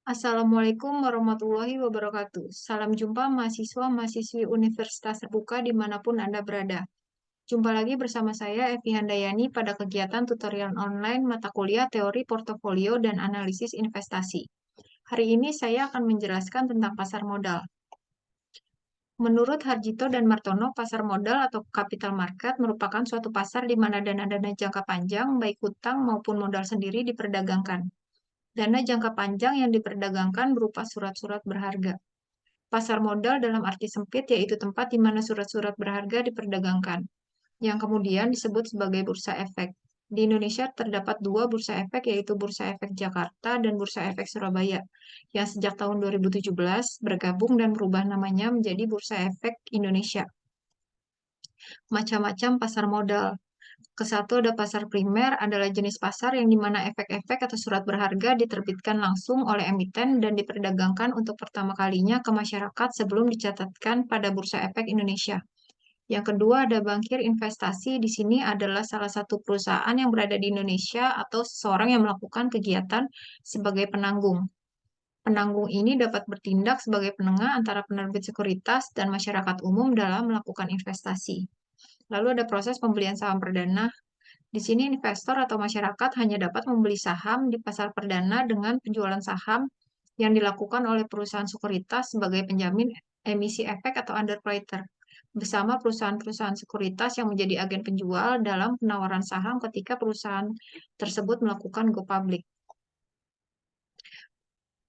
Assalamualaikum warahmatullahi wabarakatuh. Salam jumpa mahasiswa-mahasiswi Universitas Terbuka dimanapun Anda berada. Jumpa lagi bersama saya, Evi Handayani, pada kegiatan tutorial online mata kuliah teori portofolio dan analisis investasi. Hari ini saya akan menjelaskan tentang pasar modal. Menurut Harjito dan Martono, pasar modal atau capital market merupakan suatu pasar di mana dana-dana jangka panjang, baik hutang maupun modal sendiri diperdagangkan. Dana jangka panjang yang diperdagangkan berupa surat-surat berharga. Pasar modal dalam arti sempit yaitu tempat di mana surat-surat berharga diperdagangkan, yang kemudian disebut sebagai bursa efek. Di Indonesia terdapat dua bursa efek yaitu Bursa Efek Jakarta dan Bursa Efek Surabaya, yang sejak tahun 2017 bergabung dan berubah namanya menjadi Bursa Efek Indonesia. Macam-macam pasar modal. Kesatu ada pasar primer, adalah jenis pasar yang dimana efek-efek atau surat berharga diterbitkan langsung oleh emiten dan diperdagangkan untuk pertama kalinya ke masyarakat sebelum dicatatkan pada Bursa Efek Indonesia. Yang kedua ada bankir investasi. Di sini adalah salah satu perusahaan yang berada di Indonesia atau seseorang yang melakukan kegiatan sebagai penanggung. Penanggung ini dapat bertindak sebagai penengah antara penerbit sekuritas dan masyarakat umum dalam melakukan investasi. Lalu ada proses pembelian saham perdana. Di sini investor atau masyarakat hanya dapat membeli saham di pasar perdana dengan penjualan saham yang dilakukan oleh perusahaan sekuritas sebagai penjamin emisi efek atau underwriter, bersama perusahaan-perusahaan sekuritas yang menjadi agen penjual dalam penawaran saham ketika perusahaan tersebut melakukan go public.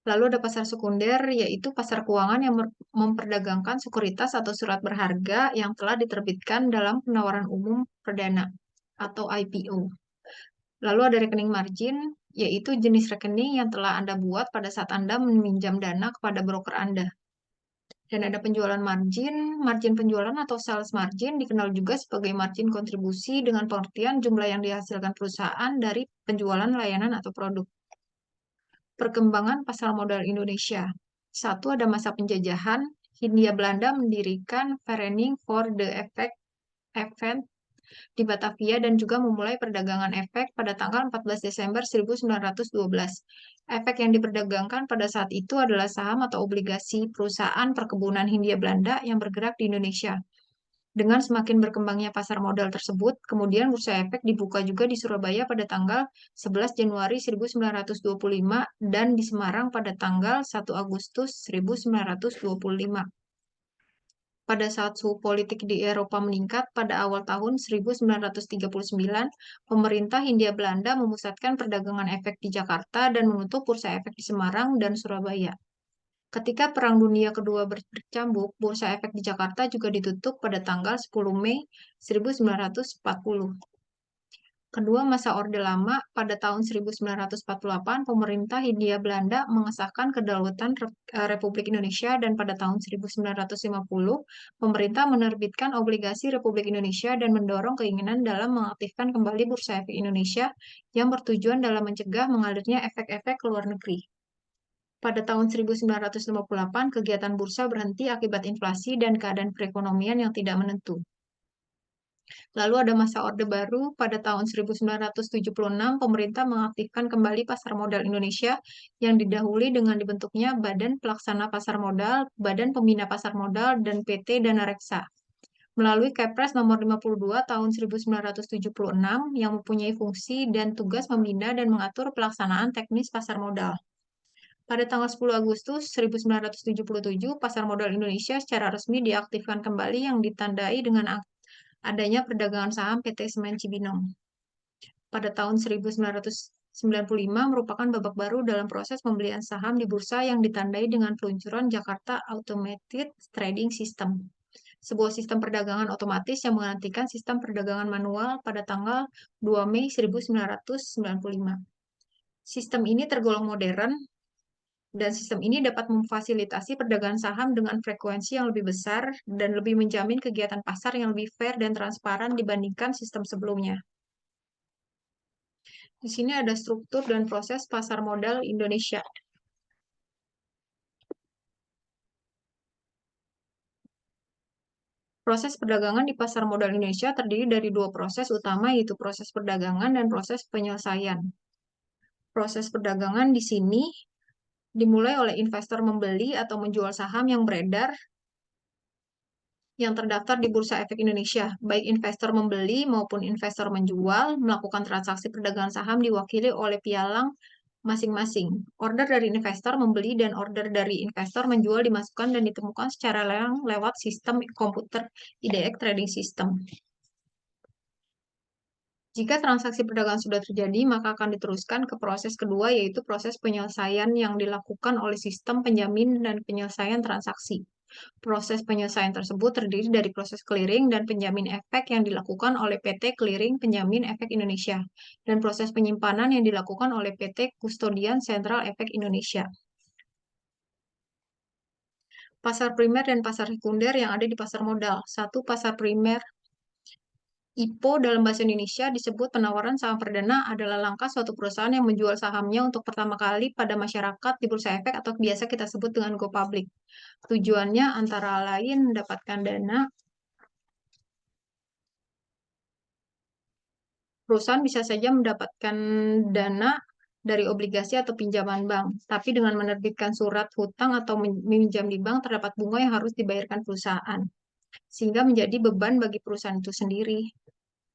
Lalu ada pasar sekunder, yaitu pasar keuangan yang memperdagangkan sekuritas atau surat berharga yang telah diterbitkan dalam penawaran umum perdana atau IPO. Lalu ada rekening margin, yaitu jenis rekening yang telah Anda buat pada saat Anda meminjam dana kepada broker Anda. Dan ada penjualan margin, margin penjualan atau sales margin dikenal juga sebagai margin kontribusi dengan pengertian jumlah yang dihasilkan perusahaan dari penjualan layanan atau produk. Perkembangan pasar modal Indonesia. Satu, ada masa penjajahan. Hindia Belanda mendirikan Vereniging for the Event di Batavia dan juga memulai perdagangan efek pada tanggal 14 Desember 1912. Efek yang diperdagangkan pada saat itu adalah saham atau obligasi perusahaan perkebunan Hindia Belanda yang bergerak di Indonesia. Dengan semakin berkembangnya pasar modal tersebut, kemudian bursa efek dibuka juga di Surabaya pada tanggal 11 Januari 1925 dan di Semarang pada tanggal 1 Agustus 1925. Pada saat suhu politik di Eropa meningkat pada awal tahun 1939, pemerintah Hindia Belanda memusatkan perdagangan efek di Jakarta dan menutup bursa efek di Semarang dan Surabaya. Ketika Perang Dunia Kedua bercambuk, bursa efek di Jakarta juga ditutup pada tanggal 10 Mei 1940. Kedua, masa Orde Lama, pada tahun 1948, pemerintah Hindia Belanda mengesahkan kedaulatan Republik Indonesia dan pada tahun 1950, pemerintah menerbitkan obligasi Republik Indonesia dan mendorong keinginan dalam mengaktifkan kembali Bursa Efek Indonesia yang bertujuan dalam mencegah mengalirnya efek-efek ke luar negeri. Pada tahun 1958, kegiatan bursa berhenti akibat inflasi dan keadaan perekonomian yang tidak menentu. Lalu ada masa Orde Baru, pada tahun 1976, pemerintah mengaktifkan kembali pasar modal Indonesia yang didahului dengan dibentuknya Badan Pelaksana Pasar Modal, Badan Pembina Pasar Modal, dan PT Dana Reksa. Melalui Kepres nomor 52 tahun 1976 yang mempunyai fungsi dan tugas membina dan mengatur pelaksanaan teknis pasar modal. Pada tanggal 10 Agustus 1977, pasar modal Indonesia secara resmi diaktifkan kembali yang ditandai dengan adanya perdagangan saham PT Semen Cibinong. Pada tahun 1995 merupakan babak baru dalam proses pembelian saham di bursa yang ditandai dengan peluncuran Jakarta Automated Trading System, sebuah sistem perdagangan otomatis yang menggantikan sistem perdagangan manual pada tanggal 2 Mei 1995. Sistem ini tergolong modern dan sistem ini dapat memfasilitasi perdagangan saham dengan frekuensi yang lebih besar dan lebih menjamin kegiatan pasar yang lebih fair dan transparan dibandingkan sistem sebelumnya. Di sini ada struktur dan proses pasar modal Indonesia. Proses perdagangan di pasar modal Indonesia terdiri dari dua proses utama, yaitu proses perdagangan dan proses penyelesaian. Proses perdagangan di sini dimulai oleh investor membeli atau menjual saham yang beredar yang terdaftar di Bursa Efek Indonesia. Baik investor membeli maupun investor menjual melakukan transaksi perdagangan saham diwakili oleh pialang masing-masing. Order dari investor membeli dan order dari investor menjual dimasukkan dan ditemukan secara lelang lewat sistem komputer IDX Trading System. Jika transaksi perdagangan sudah terjadi, maka akan diteruskan ke proses kedua, yaitu proses penyelesaian yang dilakukan oleh sistem penjamin dan penyelesaian transaksi. Proses penyelesaian tersebut terdiri dari proses clearing dan penjamin efek yang dilakukan oleh PT Clearing Penjamin Efek Indonesia, dan proses penyimpanan yang dilakukan oleh PT Kustodian Sentral Efek Indonesia. Pasar primer dan pasar sekunder yang ada di pasar modal. Satu, pasar primer IPO dalam bahasa Indonesia disebut penawaran saham perdana adalah langkah suatu perusahaan yang menjual sahamnya untuk pertama kali pada masyarakat di bursa efek atau biasa kita sebut dengan go public. Tujuannya antara lain mendapatkan dana. Perusahaan bisa saja mendapatkan dana dari obligasi atau pinjaman bank, tapi dengan menerbitkan surat hutang atau meminjam di bank terdapat bunga yang harus dibayarkan perusahaan, sehingga menjadi beban bagi perusahaan itu sendiri.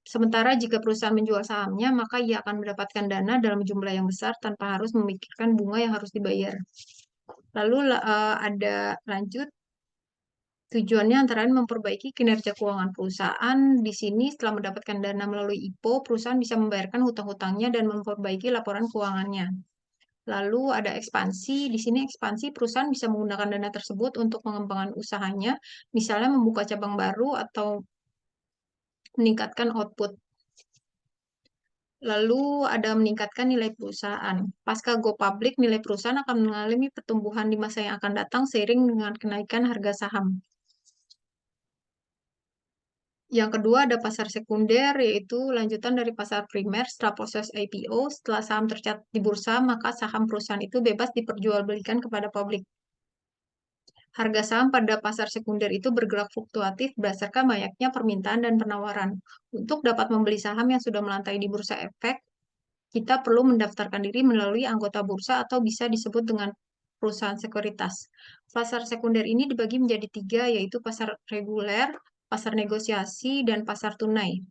Sementara jika perusahaan menjual sahamnya, maka ia akan mendapatkan dana dalam jumlah yang besar tanpa harus memikirkan bunga yang harus dibayar. Lalu ada lanjut, tujuannya antara lain memperbaiki kinerja keuangan perusahaan. Di sini setelah mendapatkan dana melalui IPO, perusahaan bisa membayarkan hutang-hutangnya dan memperbaiki laporan keuangannya. Lalu ada ekspansi. Di sini ekspansi perusahaan bisa menggunakan dana tersebut untuk mengembangkan usahanya, misalnya membuka cabang baru atau meningkatkan output. Lalu ada meningkatkan nilai perusahaan. Pasca go public, nilai perusahaan akan mengalami pertumbuhan di masa yang akan datang seiring dengan kenaikan harga saham. Yang kedua ada pasar sekunder, yaitu lanjutan dari pasar primer setelah proses IPO. Setelah saham tercatat di bursa, maka saham perusahaan itu bebas diperjualbelikan kepada publik. Harga saham pada pasar sekunder itu bergerak fluktuatif berdasarkan banyaknya permintaan dan penawaran. Untuk dapat membeli saham yang sudah melantai di bursa efek, kita perlu mendaftarkan diri melalui anggota bursa atau bisa disebut dengan perusahaan sekuritas. Pasar sekunder ini dibagi menjadi tiga, yaitu pasar reguler, pasar negosiasi, dan pasar tunai.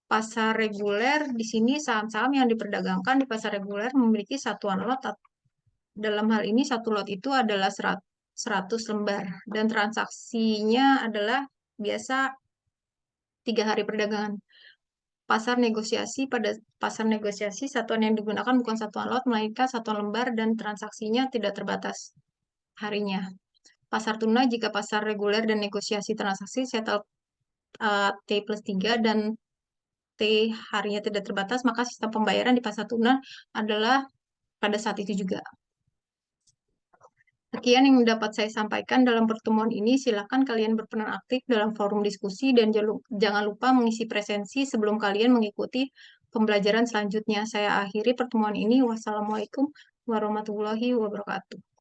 Pasar reguler, di sini saham-saham yang diperdagangkan di pasar reguler memiliki satuan lot. Dalam hal ini, satu lot itu adalah 100 lembar, dan transaksinya adalah biasa 3 hari perdagangan. Pada pasar negosiasi, satuan yang digunakan bukan satuan lot, melainkan satuan lembar dan transaksinya tidak terbatas harinya. Pasar tunai jika pasar reguler dan negosiasi transaksi settle T+3 dan T harinya tidak terbatas, maka sistem pembayaran di pasar tunai adalah pada saat itu juga. Sekian yang dapat saya sampaikan dalam pertemuan ini. Silakan kalian berperan aktif dalam forum diskusi dan jangan lupa mengisi presensi sebelum kalian mengikuti pembelajaran selanjutnya. Saya akhiri pertemuan ini. Wassalamualaikum warahmatullahi wabarakatuh.